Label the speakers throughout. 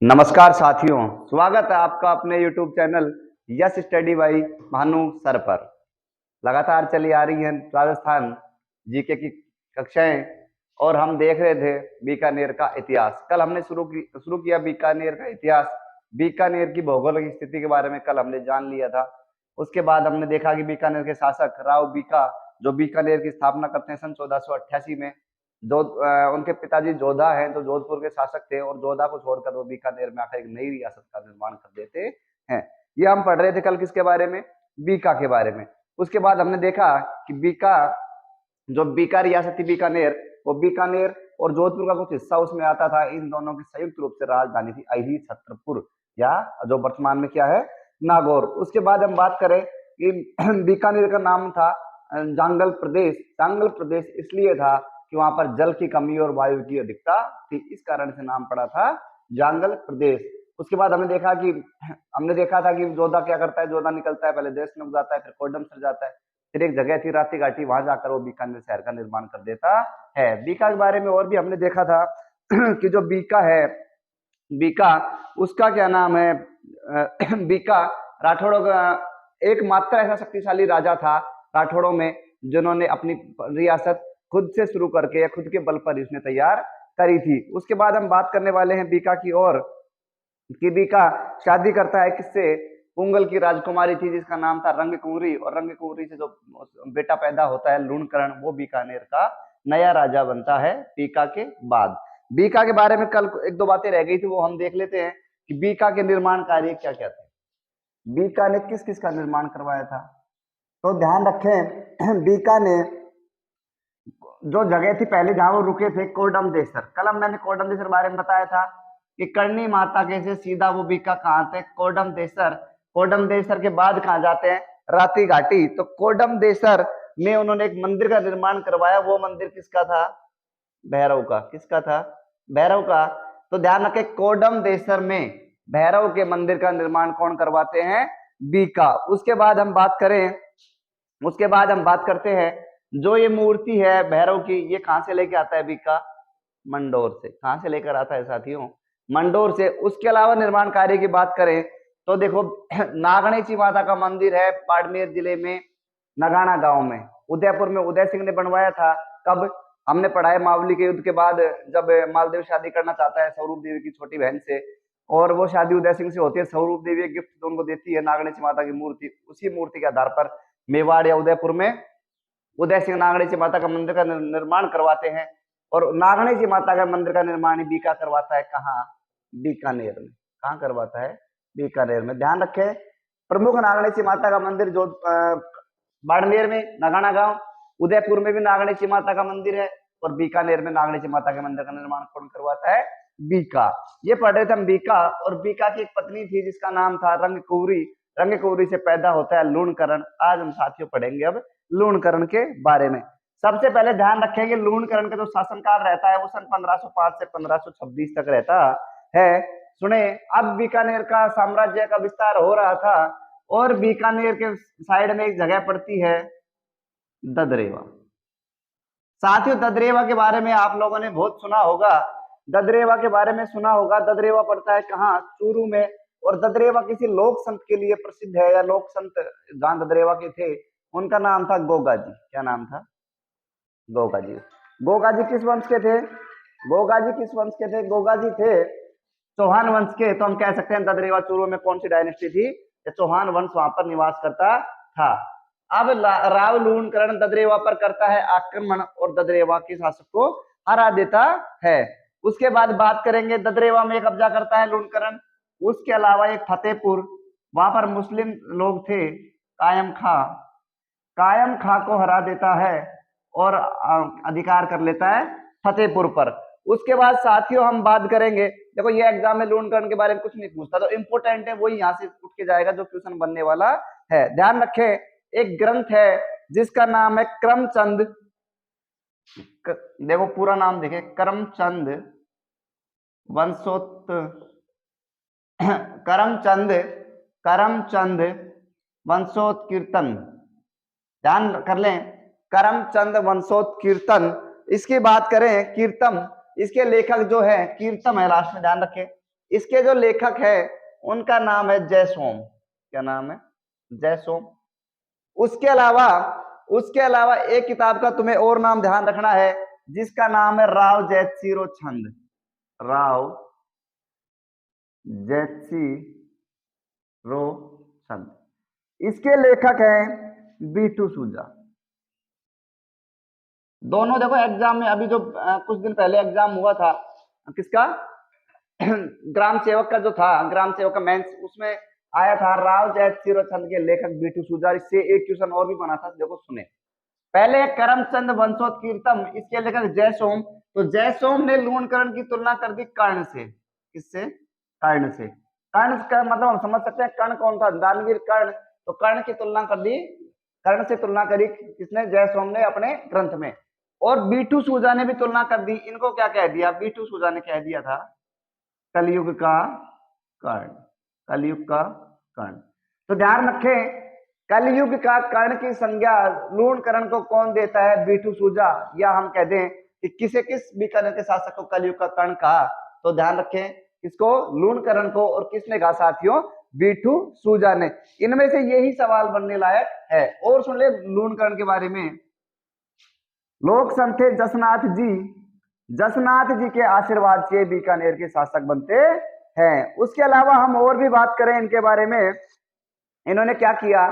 Speaker 1: नमस्कार साथियों, स्वागत है आपका अपने YouTube channel yes study by Bhanu sir पर। लगातार चली आ रही है राजस्थान जीके की कक्षाएं और हम देख रहे थे बीकानेर का इतिहास। कल हमने शुरू किया बीकानेर का इतिहास। बीकानेर की भौगोलिक स्थिति के बारे में कल हमने जान लिया था। उसके बाद हमने देखा कि बीकानेर के शासक राव बीका जो बीकानेर की स्थापना करते हैं सन 1488 में। जो उनके पिताजी जोधा हैं जो जोधपुर के शासक थे और जोधा को छोड़कर वो बीकानेर में आकर एक नई रियासत का निर्माण कर देते हैं। ये हम पढ़ रहे थे कल किसके बारे में, बीका के बारे में। उसके बाद हमने देखा कि बीका जो बीका रियासत थी बीकानेर, वो बीकानेर और जोधपुर का कुछ हिस्सा उसमें आता था। इन दोनों की संयुक्त रूप से राजधानी थी अहिरी छत्रपुर, या जो वर्तमान में क्या है नागौर। उसके बाद हम बात करें कि बीकानेर का नाम था जांगल प्रदेश। जांगल प्रदेश इसलिए था कि वहां पर जल की कमी और वायु की अधिकता थी, इस कारण से नाम पड़ा था जांगल प्रदेश। उसके बाद हमने देखा था कि जोधा क्या करता है, जोधा निकलता है, पहले देशमुख जाता है, फिर कोडमसर जाता है, फिर एक जगह थी राती घाटी, वहां जाकर वो बीकानेर शहर का निर्माण कर देता है। बीका के बारे में और भी हमने देखा था कि जो बीका है, बीका उसका क्या नाम है, बीका राठौड़ों का एकमात्र ऐसा शक्तिशाली राजा था राठौड़ों में जिन्होंने अपनी रियासत खुद से शुरू करके या खुद के बल पर इसने तैयार करी थी। उसके बाद हम बात करने वाले हैं बीका की और कि बीका शादी करता है किससे, पुंगल की राजकुमारी थी जिसका नाम था रंगकुंवरी, और रंगकुंवरी से जो बेटा पैदा होता है लूणकरण, वो बीकानेर का नया राजा बनता है बीका के बाद। बीका के बारे में कल एक दो बातें रह गई थी, वो हम देख लेते हैं कि बीका के निर्माण कार्य क्या क्या थे। बीका ने किस किस का निर्माण करवाया था, तो ध्यान रखें बीका ने जो जगह थी पहले जहां वो रुके थे कोडमदेसर, कल मैंने कोडमदेसर बारे में बताया था कि करनी माता के से सीधा वो बीका कहाँ थे, कोडमदेसर। कोडमदेसर के बाद कहाँ जाते हैं, राती घाटी। तो कोडमदेसर में उन्होंने एक मंदिर का निर्माण करवाया। वो मंदिर किसका था, भैरव का। किसका था, भैरव का। तो ध्यान रखें कोडमदेसर में भैरव के मंदिर का निर्माण कौन करवाते हैं, बीका। उसके बाद हम बात करते हैं जो ये मूर्ति है भैरव की, ये कहां से लेके आता है बीका, मंडोर से। कहां से लेकर आता है साथियों, मंडोर से। उसके अलावा निर्माण कार्य की बात करें तो देखो नागणेची माता का मंदिर है बाड़मेर जिले में नगाना गांव में, उदयपुर में उदय सिंह ने बनवाया था। कब, हमने पढ़ा है मावली के युद्ध के बाद, जब मालदेव शादी करना चाहता है स्वरूप देवी की छोटी बहन से, और वो शादी उदय सिंह से होती है। स्वरूप देवी एक गिफ्ट तो उनको देती है नागणेची माता की मूर्ति। उसी मूर्ति के आधार पर मेवाड़ या उदयपुर में उदय सिंह नागणेची माता का मंदिर का निर्माण करवाते हैं, और नागणेची माता का मंदिर का निर्माण ही बीका करवाता है। कहाँ, बीकानेर में। कहाँ करवाता है, बीकानेर में। ध्यान रखें प्रमुख नागणेची माता का मंदिर जो बाड़मेर में नगाना गांव, उदयपुर में भी नागणेची माता का मंदिर है, और बीकानेर में नागणेची माता के मंदिर का निर्माण कौन करवाता है, बीका। ये पढ़ रहे थे हम बीका। और बीका की एक पत्नी थी जिसका नाम था रंगकुंवरी। रंगकुंवरी से पैदा होता है लूणकरण। आज हम साथियों पढ़ेंगे अब लूणकरण के बारे में। सबसे पहले ध्यान रखेंगे लूणकरण का जो शासनकाल रहता है वो सन 1505 से 1526 तक रहता है। सुने, अब बीकानेर का साम्राज्य का विस्तार हो रहा था, और बीकानेर के साइड में एक जगह पड़ती है ददरेवा। साथियों ददरेवा के बारे में आप लोगों ने बहुत सुना होगा, ददरेवा के बारे में सुना होगा। ददरेवा पड़ता है कहाँ, चूरू में। और ददरेवा किसी लोक संत के लिए प्रसिद्ध है, या लोक संत जहां ददरेवा के थे उनका नाम था गोगा जी। क्या नाम था, गोगा जी। गोगा जी किस वंश के थे, गोगा जी किस वंश के थे, गोगा जी थे चौहान वंश के। तो हम कह सकते हैं ददरेवा चूरू में कौन सी डायनेस्टी थी, चौहान वंश वहां पर निवास करता था। अब राव लूणकरण ददरेवा पर करता है आक्रमण और ददरेवा के शासक को हरा देता है। उसके बाद बात करेंगे ददरेवा में कब्जा करता है लूणकरण। उसके अलावा एक फतेहपुर, वहां पर मुस्लिम लोग थे, कायम खां को हरा देता है और अधिकार कर लेता है फतेहपुर पर। उसके बाद साथियों हम बात करेंगे, देखो ये एग्जाम में लूणकरण के बारे में कुछ नहीं पूछता, तो इंपोर्टेंट है वही यहाँ से उठ के जाएगा जो क्वेश्चन बनने वाला है। ध्यान रखें एक ग्रंथ है जिसका नाम है करमचंद। देखो पूरा नाम देखे, करमचंद वंशोत करमचंद वंशोत्कीर्तन। ध्यान कर लें, करमचंद वंशोत्कीर्तन। इसकी बात करें कीर्तम, इसके लेखक जो है कीर्तम है लास्ट में, ध्यान रखें इसके जो लेखक है उनका नाम है जयसोम। क्या नाम है? जयसोम। उसके अलावा एक किताब का तुम्हें और नाम ध्यान रखना है, जिसका नाम है राव जैतसिरो छंद। राव जैतसिरो छंद। इसके लेखक हैं बीटू सूजा। दोनों देखो एग्जाम में, अभी जो कुछ दिन पहले एग्जाम हुआ था किसका, ग्राम सेवक का जो था, ग्राम सेवक का मेंस, उसमें आया था राव जैतसिरो छंद के लेखक बीटू सूजा। इससे एक क्वेश्चन और भी बना था, देखो सुने। पहले करमचंद वंशोत्कीर्तम, इसके लेखक जयसोम। तो जयसोम ने लूणकरण की तुलना कर दी कर्ण से। किससे? कर्ण से। कर्ण का मतलब हम समझ सकते हैं, कर्ण कौन था? दानवीर कर्ण। तो कर्ण की तुलना कर दी, कर्ण से तुलना करी किसने? जयसोम ने अपने ग्रंथ में। और बीटू सूजा ने भी तुलना कर दी। इनको क्या कह दिया? बीटू सूजा ने कह दिया था कलयुग का कर्ण। कलयुग का कर्ण। तो ध्यान रखें, कलयुग का कर्ण की संज्ञा लूणकरण को कौन देता है? बीटू सूजा। या हम कह दें कि किसे, किस बीकानेर के शासक को कलयुग का कर्ण कहा? तो ध्यान रखें, किसको? लूणकरण को। और किसने कहा साथियों? बीटू सूजा ने। इनमें से यही सवाल बनने लायक है। और सुन ले लूणकरण के बारे में। लोक संत थे जसनाथ जी। जसनाथ जी के आशीर्वाद से बीकानेर के शासक बनते हैं। उसके अलावा हम और भी बात करें इनके बारे में, इन्होंने क्या किया?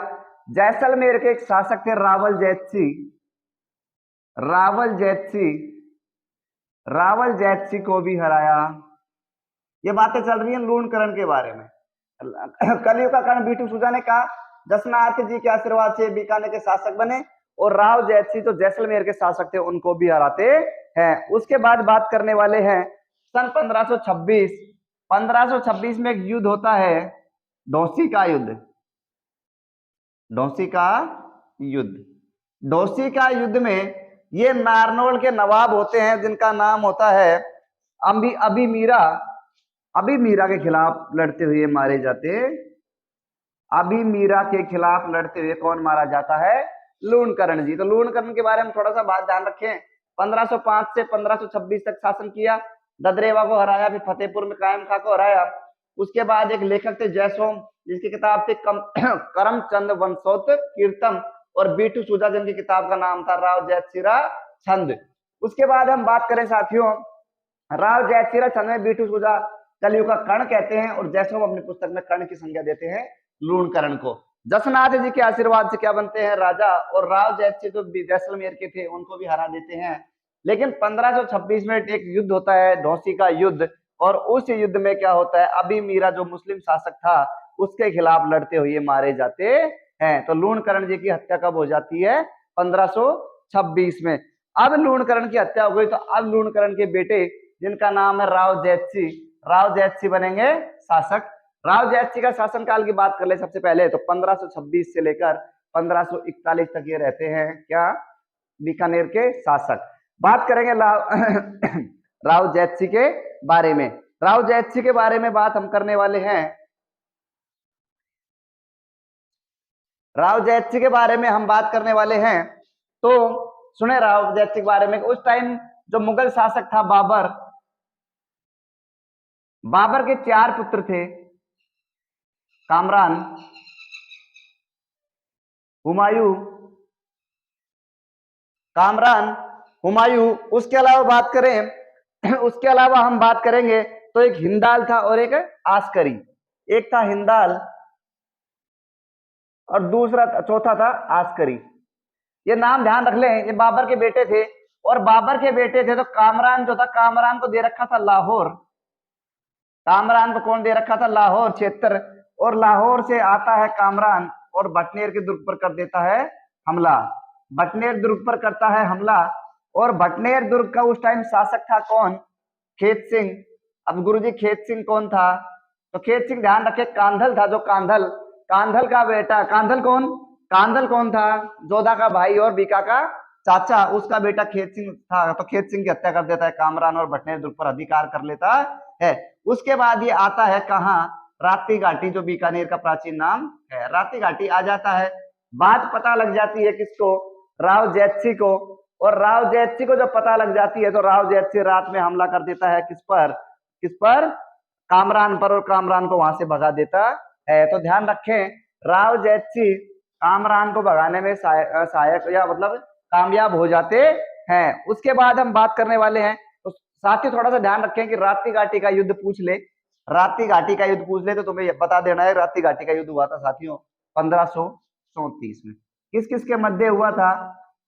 Speaker 1: जैसलमेर के एक शासक थे रावल जैतसी। रावल जैतसी, रावल जैतसी को भी हराया। ये बातें चल रही हैं लूणकरण के बारे में। कलयुग का कर्ण बीटू सूजा ने कहा, जसनाथ जी के आशीर्वाद से बीकानेर के शासक बने। और राव जैतसी जो जैसलमेर के शासक थे उनको भी हराते हैं। उसके बाद बात करने वाले हैं सन 1526। 1526 में एक युद्ध होता है, डोसी का युद्ध। डोसी का युद्ध। डोसी का युद्ध में ये नारनौल के नवाब होते हैं, जिनका नाम होता है अभी मीरा। अभी मीरा के खिलाफ लड़ते हुए मारे जाते। अभी मीरा के खिलाफ लड़ते हुए कौन मारा जाता है? लूणकरण जी। तो लूणकरण के बारे में थोड़ा सा बात ध्यान रखें। 1505 से 1526 तक शासन किया, ददरेवा को हराया, फिर फतेहपुर में कायम खां को हराया। उसके बाद एक लेखक थे जयसोम, जिसकी किताब थी करमचंद वंशोत्कीर्तम। और बीटू सूजा, जिनकी किताब का नाम था राव जैतसिरा छंद। उसके बाद हम बात करें साथियों, राव जैतसिरा छंद में बीटू सूजा कलयुग का कर्ण कहते हैं, और जयसोम अपनी पुस्तक में कर्ण की संज्ञा देते हैं लूणकरण को। जसनाथ जी के आशीर्वाद से क्या बनते हैं? राजा। और राव जैतसी जो जैसलमेर के थे उनको भी हरा देते हैं। लेकिन 1526 में एक युद्ध होता है, डोसी का युद्ध। और उस युद्ध में क्या होता है? अभी मीरा जो मुस्लिम शासक था उसके खिलाफ लड़ते हुए मारे जाते हैं। तो लूणकरण जी की हत्या कब हो जाती है? 1526 में। अब लूणकरण की हत्या हो गई, तो अब लूणकरण के बेटे, जिनका नाम है राव जैतसी, राव जैतसी बनेंगे शासक। राव जैतसी का शासनकाल की बात कर ले सबसे पहले, तो 1526 से लेकर 1541 तक ये रहते हैं क्या? बीकानेर के शासक। बात करेंगे राव जैतसी के बारे में। राव जैतसी के बारे में बात हम करने वाले हैं। राव जैतसी के बारे में हम बात करने वाले हैं। तो सुने राव जैतसी के बारे में। उस टाइम जो मुगल शासक था बाबर, बाबर के 4 पुत्र थे, कामरान, हुमायूं, कामरान, हुमायूं। उसके अलावा बात करें, उसके अलावा हम बात करेंगे तो एक हिंदाल था और एक आस्करी। एक था हिंदाल और दूसरा चौथा था आस्करी। ये नाम ध्यान रख लें, ये बाबर के बेटे थे। और बाबर के बेटे थे तो कामरान जो था, कामरान को दे रखा था लाहौर। कामरान को कौन दे रखा था? लाहौर क्षेत्र। और लाहौर से आता है कामरान और भटनेर के दुर्ग पर कर देता है हमला। भटनेर दुर्ग पर करता है हमला। और भटनेर दुर्ग का उस टाइम शासक था कौन? खेत सिंह। अब गुरुजी खेत सिंह कौन था? तो खेत सिंह ध्यान रखे कांधल था, जो कांधल, कांधल का बेटा। कांधल कौन? कांधल कौन था? जोधा का भाई और बीका का चाचा, उसका बेटा खेत सिंह था। तो खेत सिंह की हत्या कर देता है कामरान और भटनेर दुर्ग पर अधिकार कर लेता है। उसके बाद ये आता है कहाँ? राप्ती घाटी, जो बीकानेर का प्राचीन नाम है। राप्ती घाटी आ जाता है। बात पता लग जाती है किसको? राव जैतसी को। और राव जैतसी को जब पता लग जाती है तो राव जैतसी रात में हमला कर देता है किस पर? किस पर? कामरान पर और कामरान को वहां से भगा देता है। तो ध्यान रखें, राव जैतसी कामरान को भगाने में सहायक या मतलब कामयाब हो जाते हैं। उसके बाद हम बात करने वाले हैं, तो साथियों थोड़ा सा ध्यान रखें कि राप्ती घाटी का युद्ध पूछ ले, राप्ती घाटी का युद्ध पूछ ले तो तुम्हें बता देना है राप्ती घाटी का युद्ध हुआ था साथियों 1534 में। किस किस के मध्य हुआ था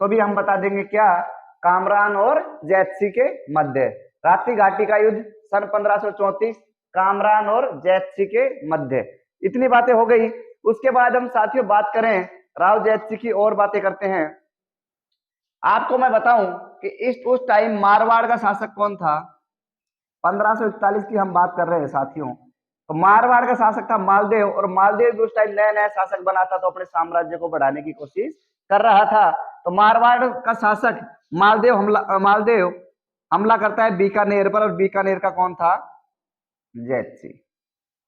Speaker 1: तो भी हम बता देंगे, क्या, कामरान और जैतसी के मध्य। राप्ती घाटी का युद्ध सन 1534, कामरान और जैतसी के मध्य। इतनी बातें हो गई। उसके बाद हम साथियों बात करें राव जैतसी की और बातें करते हैं। आपको मैं बताऊं कि उस टाइम मारवाड़ का शासक कौन था। 1541 की हम बात कर रहे हैं साथियों। तो मारवाड़ का शासक था मालदेव, और मालदेव भी उस टाइम नया नया शासक बना था, तो अपने साम्राज्य को बढ़ाने की कोशिश कर रहा था। तो मारवाड़ का शासक मालदेव हमला करता है बीकानेर पर, और बीकानेर का कौन था, जैतसी।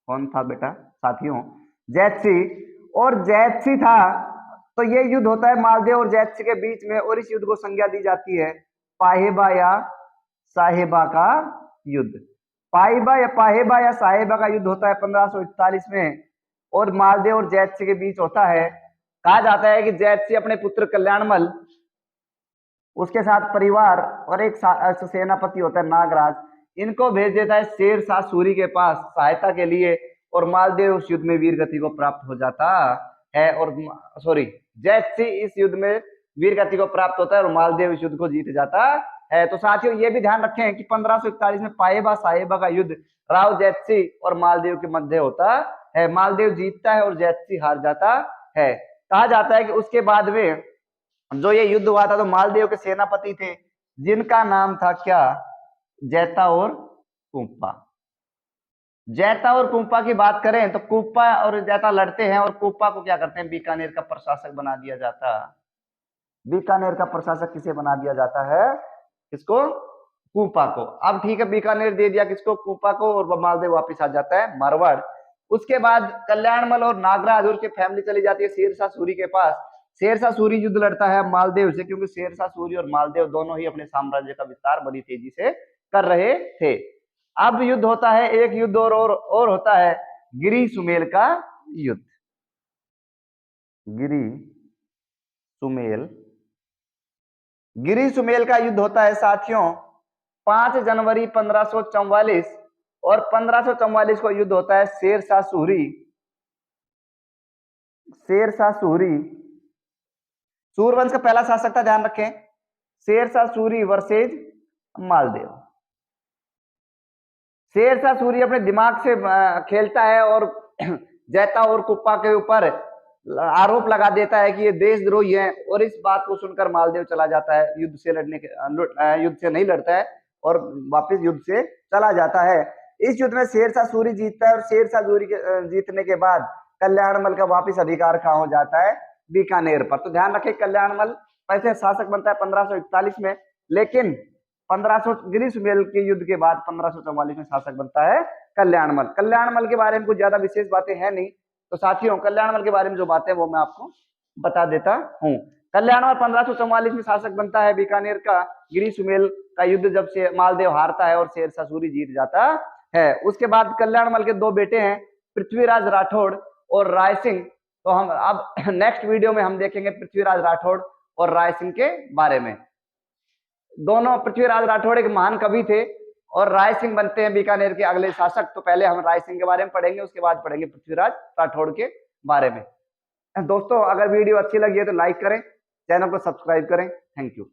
Speaker 1: कौन था बेटा साथियों, जैतसी। और जैतसी था, तो ये युद्ध होता है मालदेव और जैतसी के बीच में, और इस युद्ध को संज्ञा दी जाती है पाहेबा या साहेबा का युद्ध। पाहेबा या साहेबा का युद्ध होता है 1541 में, और मालदेव और जैतसी के बीच होता है। कहा जाता है कि जैतसी अपने पुत्र कल्याणमल, उसके साथ परिवार और एक सेनापति होता है नागराज, इनको भेज देता है शेर शाह सूरी के पास सहायता के लिए, और मालदेव उस युद्ध में वीर गति को प्राप्त हो जाता है। और जैतसी इस युद्ध में वीर गति को प्राप्त होता है, और मालदेव इस युद्ध को जीत जाता है। तो साथियों ये भी ध्यान रखें कि 1541 में पाहेबा साहेबा का युद्ध राव जैतसी और मालदेव के मध्य होता है। मालदेव जीतता है और जैतसी हार जाता है। कहा जाता है कि उसके बाद में जो ये युद्ध हुआ था, तो मालदेव के सेनापति थे जिनका नाम था क्या, जैता और कुंपा। जैता और कुंपा की बात करें तो कुंपा और जैता लड़ते हैं, और कुंपा को क्या करते हैं, बीकानेर का प्रशासक बना दिया जाता। बीकानेर का प्रशासक किसे बना दिया जाता है, किसको, कुंपा को। अब ठीक है, बीकानेर दे दिया किसको, कुंपा को, और मालदेव वापिस आ जाता है मारवाड़। उसके बाद कल्याणमल और नागराज और उसकी फैमिली चली जाती है शेरशाह सूरी के पास। शेरशाह सूरी युद्ध लड़ता है मालदेव से, क्योंकि शेरशाह सूरी और मालदेव दोनों ही अपने साम्राज्य का विस्तार बड़ी तेजी से कर रहे थे। अब युद्ध होता है, एक युद्ध और होता है गिरी सुमेल का युद्ध। गिरी सुमेल का युद्ध होता है साथियों 5 जनवरी 1544, और 1544 को युद्ध होता है शेरशाह सूरी सूरवंश का पहला शासक था, ध्यान रखें, शेरशाह सूरी वर्सेज मालदेव। शेरशाह सूरी अपने दिमाग से खेलता है और जैता और कुप्पा के ऊपर आरोप लगा देता है कि ये देशद्रोही हैं, और इस बात को सुनकर मालदेव चला जाता है, युद्ध से नहीं लड़ता है और वापस युद्ध से चला जाता है। इस युद्ध में शेरशाह सूरी जीतता है, और शेरशाह सूरी के जीतने के बाद कल्याणमल का वापस अधिकार कहाँ हो जाता है, बीकानेर पर। तो ध्यान रखें, कल्याणमल वैसे शासक बनता है 1541 में, लेकिन 1500 गिरी सुमेल के युद्ध के बाद 1544 में शासक बनता है कल्याणमल। कल्याणमल के बारे में कुछ ज्यादा विशेष बातें हैं नहीं, तो साथियों कल्याणमल के बारे में जो बातें वो मैं आपको बता देता हूँ। कल्याणमल 1544 में शासक बनता है बीकानेर का। गिरी सुमेल का युद्ध जब से मालदेव हारता है और शेरशाह सूरी जीत जाता है। उसके बाद कल्याणमल के 2 बेटे हैं, पृथ्वीराज राठौड़ और राय सिंह। तो हम अब नेक्स्ट वीडियो में हम देखेंगे पृथ्वीराज राठौड़ और राय सिंह के बारे में। दोनों, पृथ्वीराज राठौड़ एक महान कवि थे और राय सिंह बनते हैं बीकानेर के अगले शासक। तो पहले हम राय सिंह के बारे में पढ़ेंगे, उसके बाद पढ़ेंगे पृथ्वीराज राठौड़ के बारे में। दोस्तों अगर वीडियो अच्छी लगी है तो लाइक करें, चैनल को सब्सक्राइब करें। Thank you.